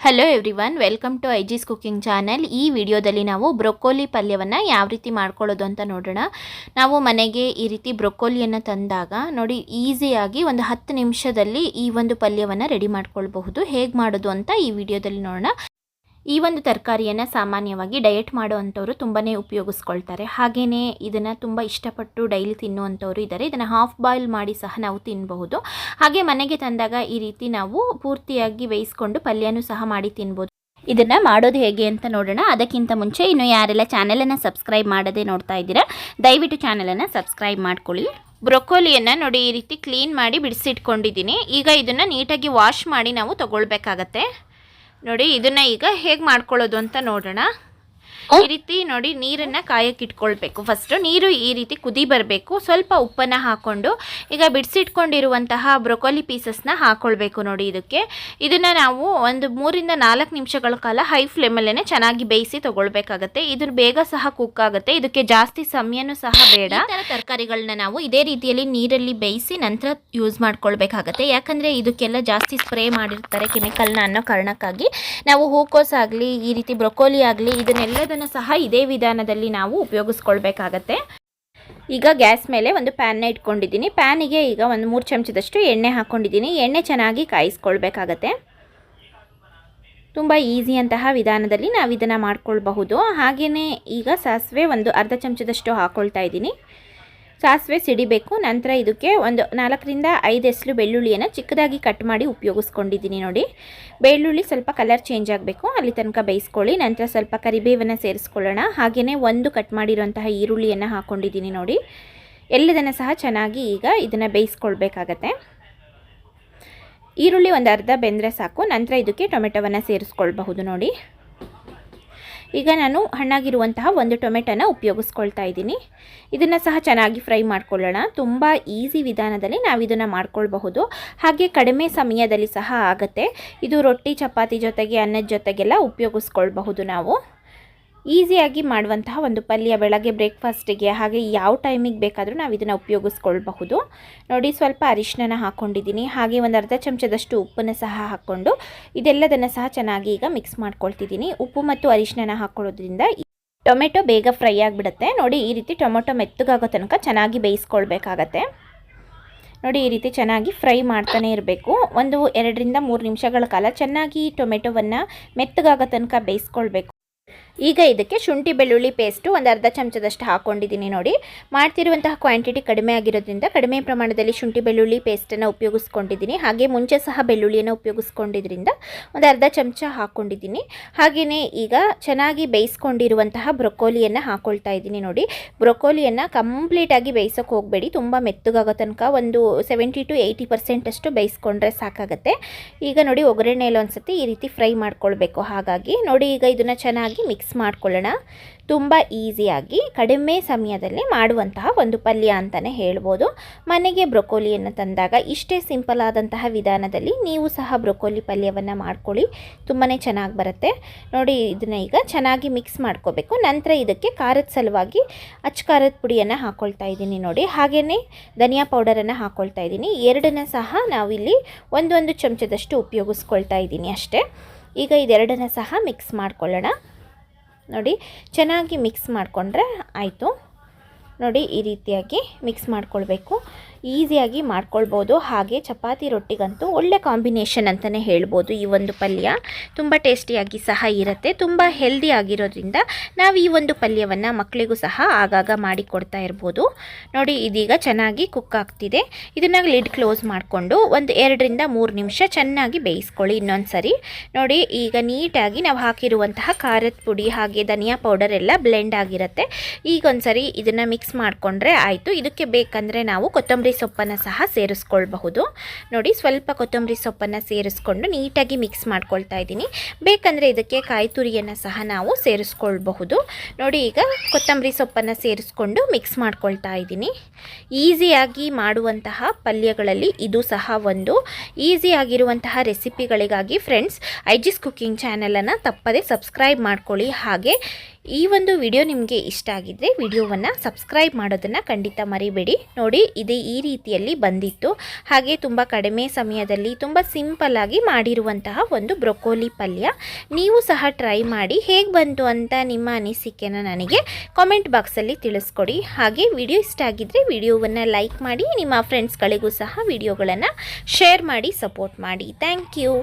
Hello everyone, welcome to ಐಜಿಸ್ cooking channel. ಈ ವಿಡಿಯೋದಲ್ಲಿ ನಾವು ಬ್ರೊಕೋಲಿ ಪಲ್ಯವನ್ನು ಯಾವ ರೀತಿ ಮಾಡ್ಕೊಳ್ಳೋದು ಅಂತ ನೋಡೋಣ. ನಾವು ಮನೆಗೆ ಈ ರೀತಿ ಬ್ರೊಕೋಲಿಯನ್ನು ತಂದಾಗ ನೋಡಿ ಈಸಿಯಾಗಿ ಒಂದು 10 ನಿಮಿಷದಲ್ಲಿ ಈ ಒಂದು ಪಲ್ಯವನ್ನು ರೆಡಿ ಮಾಡ್ಕೊಳ್ಬಹುದು. ಹೇಗೆ ಮಾಡೋದು ಅಂತ ಈ ವಿಡಿಯೋದಲ್ಲಿ ನೋಡೋಣ. ಈ ಒಂದು ತರಕಾರಿಯನ್ನು ಸಾಮಾನ್ಯವಾಗಿ ಡಯಟ್ ಮಾಡುವಂಥವ್ರು ತುಂಬಾ ಉಪಯೋಗಿಸ್ಕೊಳ್ತಾರೆ. ಹಾಗೆಯೇ ಇದನ್ನು ತುಂಬ ಇಷ್ಟಪಟ್ಟು ಡೈಲಿ ತಿನ್ನುವಂಥವ್ರು ಇದ್ದಾರೆ. ಇದನ್ನು ಹಾಫ್ ಬಾಯ್ಲ್ ಮಾಡಿ ಸಹ ನಾವು ತಿನ್ನಬಹುದು. ಹಾಗೆ ಮನೆಗೆ ತಂದಾಗ ಈ ರೀತಿ ನಾವು ಪೂರ್ತಿಯಾಗಿ ಬೇಯಿಸ್ಕೊಂಡು ಪಲ್ಯನೂ ಸಹ ಮಾಡಿ ತಿನ್ಬೋದು. ಇದನ್ನು ಮಾಡೋದು ಹೇಗೆ ಅಂತ ನೋಡೋಣ. ಅದಕ್ಕಿಂತ ಮುಂಚೆ ಇನ್ನು ಯಾರೆಲ್ಲ ಚಾನಲನ್ನು ಸಬ್ಸ್ಕ್ರೈಬ್ ಮಾಡದೆ ನೋಡ್ತಾ ಇದ್ದೀರಾ, ದಯವಿಟ್ಟು ಚಾನಲನ್ನು ಸಬ್ಸ್ಕ್ರೈಬ್ ಮಾಡ್ಕೊಳ್ಳಿ. ಬ್ರೊಕೋಲಿಯನ್ನು ನೋಡಿ ಈ ರೀತಿ ಕ್ಲೀನ್ ಮಾಡಿ ಬಿಡಿಸಿಟ್ಕೊಂಡಿದ್ದೀನಿ. ಈಗ ಇದನ್ನು ನೀಟಾಗಿ ವಾಶ್ ಮಾಡಿ ನಾವು ತಗೊಳ್ಬೇಕಾಗತ್ತೆ. ನೋಡಿ ಇದನ್ನು ಈಗ ಹೇಗೆ ಮಾಡ್ಕೊಳ್ಳೋದು ಅಂತ ನೋಡೋಣ. ಈ ರೀತಿ ನೋಡಿ ನೀರನ್ನು ಕಾಯಕ್ಕೆ ಇಟ್ಕೊಳ್ಬೇಕು. ಫಸ್ಟು ನೀರು ಈ ರೀತಿ ಕುದಿ ಬರಬೇಕು. ಸ್ವಲ್ಪ ಉಪ್ಪನ್ನು ಹಾಕ್ಕೊಂಡು ಈಗ ಬಿಡಿಸಿಟ್ಕೊಂಡಿರುವಂತಹ ಬ್ರೊಕೋಲಿ ಪೀಸಸ್ನ ಹಾಕ್ಕೊಳ್ಬೇಕು. ನೋಡಿ ಇದನ್ನು ನಾವು ಒಂದು 3-4 ನಿಮಿಷಗಳ ಕಾಲ ಹೈ ಫ್ಲೇಮಲ್ಲೇ ಚೆನ್ನಾಗಿ ಬೇಯಿಸಿ ತೊಗೊಳ್ಬೇಕಾಗತ್ತೆ. ಇದು ಬೇಗ ಸಹ ಕುಕ್ ಆಗುತ್ತೆ. ಇದಕ್ಕೆ ಜಾಸ್ತಿ ಸಮಯನೂ ಸಹ ಬೇಡ. ಈ ಥರ ತರಕಾರಿಗಳನ್ನ ನಾವು ಇದೇ ರೀತಿಯಲ್ಲಿ ನೀರಲ್ಲಿ ಬೇಯಿಸಿ ನಂತರ ಯೂಸ್ ಮಾಡ್ಕೊಳ್ಬೇಕಾಗತ್ತೆ. ಯಾಕಂದರೆ ಇದಕ್ಕೆಲ್ಲ ಜಾಸ್ತಿ ಸ್ಪ್ರೇ ಮಾಡಿರ್ತಾರೆ ಕೆಮಿಕಲ್ನ ಅನ್ನೋ ಕಾರಣಕ್ಕಾಗಿ ನಾವು ಹೂಕೋಸ್ ಆಗಲಿ ಈ ರೀತಿ ಬ್ರೊಕೋಲಿ ಆಗಲಿ ಇದನ್ನೆಲ್ಲದನ್ನು ಸಹ ಇದೇ ವಿಧಾನದಲ್ಲಿ ನಾವು ಉಪಯೋಗಿಸ್ಕೊಳ್ಬೇಕಾಗತ್ತೆ. ಈಗ ಗ್ಯಾಸ್ ಮೇಲೆ ಒಂದು ಪ್ಯಾನ್ನ ಇಟ್ಕೊಂಡಿದ್ದೀನಿ. ಪ್ಯಾನಿಗೆ ಈಗ ಒಂದು 3 ಚಮಚದಷ್ಟು ಎಣ್ಣೆ ಹಾಕ್ಕೊಂಡಿದ್ದೀನಿ. ಎಣ್ಣೆ ಚೆನ್ನಾಗಿ ಕಾಯಿಸ್ಕೊಳ್ಬೇಕಾಗತ್ತೆ. ತುಂಬ ಈಸಿಯಂತಹ ವಿಧಾನದಲ್ಲಿ ನಾವು ಇದನ್ನು ಮಾಡ್ಕೊಳ್ಬಹುದು. ಹಾಗೆಯೇ ಈಗ ಸಾಸಿವೆ ಒಂದು ಅರ್ಧ ಚಮಚದಷ್ಟು ಹಾಕ್ಕೊಳ್ತಾ ಇದ್ದೀನಿ. ಸಾಸಿವೆ ಸಿಡಿಬೇಕು. ನಂತರ ಇದಕ್ಕೆ ಒಂದು 4-5 ಎಸಳು ಬೆಳ್ಳುಳ್ಳಿಯನ್ನು ಚಿಕ್ಕದಾಗಿ ಕಟ್ ಮಾಡಿ ಉಪಯೋಗಿಸ್ಕೊಂಡಿದ್ದೀನಿ. ನೋಡಿ ಬೆಳ್ಳುಳ್ಳಿ ಸ್ವಲ್ಪ ಕಲರ್ ಚೇಂಜ್ ಆಗಬೇಕು, ಅಲ್ಲಿ ತನಕ ಬೇಯಿಸ್ಕೊಳ್ಳಿ. ನಂತರ ಸ್ವಲ್ಪ ಕರಿಬೇವನ್ನು ಸೇರಿಸ್ಕೊಳ್ಳೋಣ. ಹಾಗೆಯೇ ಒಂದು ಕಟ್ ಮಾಡಿರುವಂತಹ ಈರುಳ್ಳಿಯನ್ನು ಹಾಕ್ಕೊಂಡಿದ್ದೀನಿ. ನೋಡಿ ಎಲ್ಲದನ್ನು ಸಹ ಚೆನ್ನಾಗಿ ಈಗ ಇದನ್ನು ಬೇಯಿಸ್ಕೊಳ್ಬೇಕಾಗತ್ತೆ. ಈರುಳ್ಳಿ ಒಂದು ಅರ್ಧ ಬೆಂದರೆ ಸಾಕು. ನಂತರ ಇದಕ್ಕೆ ಟೊಮೆಟೊವನ್ನು ಸೇರಿಸ್ಕೊಳ್ಬಹುದು. ನೋಡಿ ಈಗ ನಾನು ಹಣ್ಣಾಗಿರುವಂತಹ ಒಂದು ಟೊಮೆಟೊನ ಉಪಯೋಗಿಸ್ಕೊಳ್ತಾ ಇದ್ದೀನಿ. ಇದನ್ನು ಸಹ ಚೆನ್ನಾಗಿ ಫ್ರೈ ಮಾಡ್ಕೊಳ್ಳೋಣ. ತುಂಬ ಈಸಿ ವಿಧಾನದಲ್ಲಿ ನಾವು ಇದನ್ನು ಮಾಡ್ಕೊಳ್ಬಹುದು. ಹಾಗೆ ಕಡಿಮೆ ಸಮಯದಲ್ಲಿ ಸಹ ಆಗುತ್ತೆ. ಇದು ರೊಟ್ಟಿ ಚಪಾತಿ ಜೊತೆಗೆ ಅನ್ನದ ಜೊತೆಗೆಲ್ಲ ಉಪಯೋಗಿಸ್ಕೊಳ್ಬಹುದು. ನಾವು ಈಸಿಯಾಗಿ ಮಾಡುವಂತಹ ಒಂದು ಪಲ್ಯ. ಬೆಳಗ್ಗೆ ಬ್ರೇಕ್ಫಾಸ್ಟಿಗೆ ಹಾಗೆ ಯಾವ ಟೈಮಿಗೆ ಬೇಕಾದರೂ ನಾವು ಇದನ್ನು ಉಪಯೋಗಿಸ್ಕೊಳ್ಬಹುದು. ನೋಡಿ ಸ್ವಲ್ಪ ಅರಿಶಿನ ಹಾಕ್ಕೊಂಡಿದ್ದೀನಿ. ಹಾಗೆ ಒಂದು ಅರ್ಧ ಚಮಚದಷ್ಟು ಉಪ್ಪನ್ನು ಸಹ ಹಾಕ್ಕೊಂಡು ಇದೆಲ್ಲದನ್ನು ಸಹ ಚೆನ್ನಾಗಿ ಈಗ ಮಿಕ್ಸ್ ಮಾಡ್ಕೊಳ್ತಿದ್ದೀನಿ. ಉಪ್ಪು ಮತ್ತು ಅರಿಶಿನ ಹಾಕ್ಕೊಳ್ಳೋದ್ರಿಂದ ಟೊಮೆಟೊ ಬೇಗ ಫ್ರೈ ಆಗಿಬಿಡುತ್ತೆ. ನೋಡಿ ಈ ರೀತಿ ಟೊಮೆಟೊ ಮೆತ್ತಗಾಗೋ ತನಕ ಚೆನ್ನಾಗಿ ಬೇಯಿಸ್ಕೊಳ್ಬೇಕಾಗತ್ತೆ. ನೋಡಿ ಈ ರೀತಿ ಚೆನ್ನಾಗಿ ಫ್ರೈ ಮಾಡ್ತಾನೆ ಇರಬೇಕು. ಒಂದು 2-3 ನಿಮಿಷಗಳ ಕಾಲ ಚೆನ್ನಾಗಿ ಟೊಮೆಟೊವನ್ನು ಮೆತ್ತಗಾಗೋ ತನಕ ಬೇಯಿಸ್ಕೊಳ್ಬೇಕು. ಈಗ ಇದಕ್ಕೆ ಶುಂಠಿ ಬೆಳ್ಳುಳ್ಳಿ ಪೇಸ್ಟು ಒಂದು ಅರ್ಧ ಚಮಚದಷ್ಟು ಹಾಕ್ಕೊಂಡಿದ್ದೀನಿ. ನೋಡಿ ಮಾಡ್ತಿರುವಂತಹ ಕ್ವಾಂಟಿಟಿ ಕಡಿಮೆ ಆಗಿರೋದ್ರಿಂದ ಕಡಿಮೆ ಪ್ರಮಾಣದಲ್ಲಿ ಶುಂಠಿ ಬೆಳ್ಳುಳ್ಳಿ ಪೇಸ್ಟನ್ನು ಉಪಯೋಗಿಸ್ಕೊಂಡಿದ್ದೀನಿ. ಹಾಗೆ ಮುಂಚೆ ಸಹ ಬೆಳ್ಳುಳ್ಳಿಯನ್ನು ಉಪಯೋಗಿಸ್ಕೊಂಡಿದ್ದರಿಂದ ಒಂದು ಅರ್ಧ ಚಮಚ ಹಾಕ್ಕೊಂಡಿದ್ದೀನಿ. ಹಾಗೆಯೇ ಈಗ ಚೆನ್ನಾಗಿ ಬೇಯಿಸ್ಕೊಂಡಿರುವಂತಹ ಬ್ರೊಕೋಲಿಯನ್ನು ಹಾಕ್ಕೊಳ್ತಾ ಇದ್ದೀನಿ. ನೋಡಿ ಬ್ರೊಕೋಲಿಯನ್ನು ಕಂಪ್ಲೀಟಾಗಿ ಬೇಯಿಸೋಕೆ ಹೋಗಬೇಡಿ. ತುಂಬ ಮೆತ್ತಗಾಗೋ ತನಕ ಒಂದು 70-80% ಅಷ್ಟು ಬೇಯಿಸ್ಕೊಂಡ್ರೆ ಸಾಕಾಗುತ್ತೆ. ಈಗ ನೋಡಿ ಒಗ್ಗರಣೆಯಲ್ಲಿ ಒಂದು ಸತಿ ಈ ರೀತಿ ಫ್ರೈ ಮಾಡ್ಕೊಳ್ಬೇಕು. ಹಾಗಾಗಿ ನೋಡಿ ಈಗ ಇದನ್ನು ಚೆನ್ನಾಗಿ ಮಿಕ್ಸ್ ಮಾಡ್ಕೊಳ್ಳೋಣ. ತುಂಬ ಈಸಿಯಾಗಿ ಕಡಿಮೆ ಸಮಯದಲ್ಲಿ ಮಾಡುವಂತಹ ಒಂದು ಪಲ್ಯ ಅಂತಲೇ ಹೇಳ್ಬೋದು. ಮನೆಗೆ ಬ್ರೊಕೋಲಿಯನ್ನು ತಂದಾಗ ಇಷ್ಟೇ ಸಿಂಪಲ್ ಆದಂತಹ ವಿಧಾನದಲ್ಲಿ ನೀವು ಸಹ ಬ್ರೊಕೋಲಿ ಪಲ್ಯವನ್ನು ಮಾಡ್ಕೊಳ್ಳಿ. ತುಂಬಾ ಚೆನ್ನಾಗಿ ಬರುತ್ತೆ. ನೋಡಿ ಇದನ್ನು ಈಗ ಚೆನ್ನಾಗಿ ಮಿಕ್ಸ್ ಮಾಡ್ಕೋಬೇಕು. ನಂತರ ಇದಕ್ಕೆ ಖಾರದ ಸಲುವಾಗಿ ಅಚ್ಚ ಖಾರದ ಪುಡಿಯನ್ನು ಹಾಕ್ಕೊಳ್ತಾ ಇದ್ದೀನಿ. ನೋಡಿ ಹಾಗೆಯೇ ಧನಿಯಾ ಪೌಡರನ್ನು ಹಾಕ್ಕೊಳ್ತಾ ಇದ್ದೀನಿ. ಎರಡನ್ನ ಸಹ ನಾವಿಲ್ಲಿ ಒಂದು ಚಮಚದಷ್ಟು ಉಪಯೋಗಿಸ್ಕೊಳ್ತಾ ಇದ್ದೀನಿ ಅಷ್ಟೇ. ಈಗ ಇದೆರಡನ್ನ ಸಹ ಮಿಕ್ಸ್ ಮಾಡ್ಕೊಳ್ಳೋಣ. ನೋಡಿ ಚೆನ್ನಾಗಿ ಮಿಕ್ಸ್ ಮಾಡಿಕೊಂಡ್ರೆ ಆಯಿತು. ನೋಡಿ ಈ ರೀತಿಯಾಗಿ ಮಿಕ್ಸ್ ಮಾಡ್ಕೊಳ್ಬೇಕು. ಈಸಿಯಾಗಿ ಮಾಡ್ಕೊಳ್ಬೋದು. ಹಾಗೆ ಚಪಾತಿ ರೊಟ್ಟಿಗಂತೂ ಒಳ್ಳೆ ಕಾಂಬಿನೇಷನ್ ಅಂತಲೇ ಹೇಳ್ಬೋದು. ಈ ಒಂದು ಪಲ್ಯ ತುಂಬ ಟೇಸ್ಟಿಯಾಗಿ ಸಹ ಇರುತ್ತೆ. ತುಂಬ ಹೆಲ್ದಿ ಆಗಿರೋದ್ರಿಂದ ನಾವು ಈ ಒಂದು ಪಲ್ಯವನ್ನು ಮಕ್ಕಳಿಗೂ ಸಹ ಆಗಾಗ ಮಾಡಿಕೊಡ್ತಾ ಇರ್ಬೋದು. ನೋಡಿ ಇದೀಗ ಚೆನ್ನಾಗಿ ಕುಕ್ ಆಗ್ತಿದೆ. ಇದನ್ನು ಲಿಡ್ ಕ್ಲೋಸ್ ಮಾಡಿಕೊಂಡು ಒಂದು 2-3 ನಿಮಿಷ ಚೆನ್ನಾಗಿ ಬೇಯಿಸ್ಕೊಳ್ಳಿ. ಇನ್ನೊಂದು ಸರಿ ನೋಡಿ ಈಗ ನೀಟಾಗಿ ನಾವು ಹಾಕಿರುವಂತಹ ಖಾರದ ಪುಡಿ ಹಾಗೆ ಧನಿಯಾ ಪೌಡರ್ ಎಲ್ಲ ಬ್ಲೆಂಡ್ ಆಗಿರುತ್ತೆ. ಈಗ ಒಂದು ಸರಿ ಇದನ್ನು ಮಿಕ್ಸ್ ಮಾಡಿಕೊಂಡ್ರೆ ಆಯಿತು. ಇದಕ್ಕೆ ಬೇಕಂದರೆ ನಾವು ಕೊತ್ತಂಬರಿ ಸೊಪ್ಪನ್ನು ಸಹ ಸೇರಿಸ್ಕೊಳ್ಬಹುದು. ನೋಡಿ ಸ್ವಲ್ಪ ಕೊತ್ತಂಬರಿ ಸೊಪ್ಪನ್ನು ಸೇರಿಸ್ಕೊಂಡು ನೀಟಾಗಿ ಮಿಕ್ಸ್ ಮಾಡ್ಕೊಳ್ತಾ ಇದ್ದೀನಿ. ಬೇಕಂದರೆ ಇದಕ್ಕೆ ಕಾಯಿ ತುರಿಯನ್ನು ಸಹ ನಾವು ಸೇರಿಸ್ಕೊಳ್ಬಹುದು. ನೋಡಿ ಈಗ ಕೊತ್ತಂಬರಿ ಸೊಪ್ಪನ್ನು ಸೇರಿಸ್ಕೊಂಡು ಮಿಕ್ಸ್ ಮಾಡ್ಕೊಳ್ತಾ ಇದ್ದೀನಿ. ಈಸಿಯಾಗಿ ಮಾಡುವಂತಹ ಪಲ್ಯಗಳಲ್ಲಿ ಇದು ಸಹ ಒಂದು. ಈಸಿಯಾಗಿರುವಂತಹ ರೆಸಿಪಿಗಳಿಗಾಗಿ ಫ್ರೆಂಡ್ಸ್ ಐಜಿಸ್ ಕುಕಿಂಗ್ ಚಾನಲನ್ನು ತಪ್ಪದೇ ಸಬ್ಸ್ಕ್ರೈಬ್ ಮಾಡ್ಕೊಳ್ಳಿ. ಹಾಗೆ ಈ ಒಂದು ವಿಡಿಯೋ ನಿಮಗೆ ಇಷ್ಟ ಆಗಿದ್ದರೆ ವಿಡಿಯೋವನ್ನು ಸಬ್ಸ್ಕ್ರೈಬ್ ಮಾಡೋದನ್ನು ಖಂಡಿತ ಮರಿಬೇಡಿ. ನೋಡಿ ಇದು ಈ ರೀತಿಯಲ್ಲಿ ಬಂದಿತ್ತು. ಹಾಗೆ ತುಂಬ ಕಡಿಮೆ ಸಮಯದಲ್ಲಿ ತುಂಬ ಸಿಂಪಲ್ಲಾಗಿ ಮಾಡಿರುವಂತಹ ಒಂದು ಬ್ರೊಕೋಲಿ ಪಲ್ಯ. ನೀವು ಸಹ ಟ್ರೈ ಮಾಡಿ ಹೇಗೆ ಬಂತು ಅಂತ ನಿಮ್ಮ ಅನಿಸಿಕೆನ ನನಗೆ ಕಾಮೆಂಟ್ ಬಾಕ್ಸಲ್ಲಿ ತಿಳಿಸ್ಕೊಡಿ. ಹಾಗೆ ವಿಡಿಯೋ ಇಷ್ಟ ಆಗಿದ್ದರೆ ವಿಡಿಯೋವನ್ನು ಲೈಕ್ ಮಾಡಿ, ನಿಮ್ಮ ಫ್ರೆಂಡ್ಸ್ಗಳಿಗೂ ಸಹ ವಿಡಿಯೋಗಳನ್ನು ಶೇರ್ ಮಾಡಿ ಸಪೋರ್ಟ್ ಮಾಡಿ. Thank you.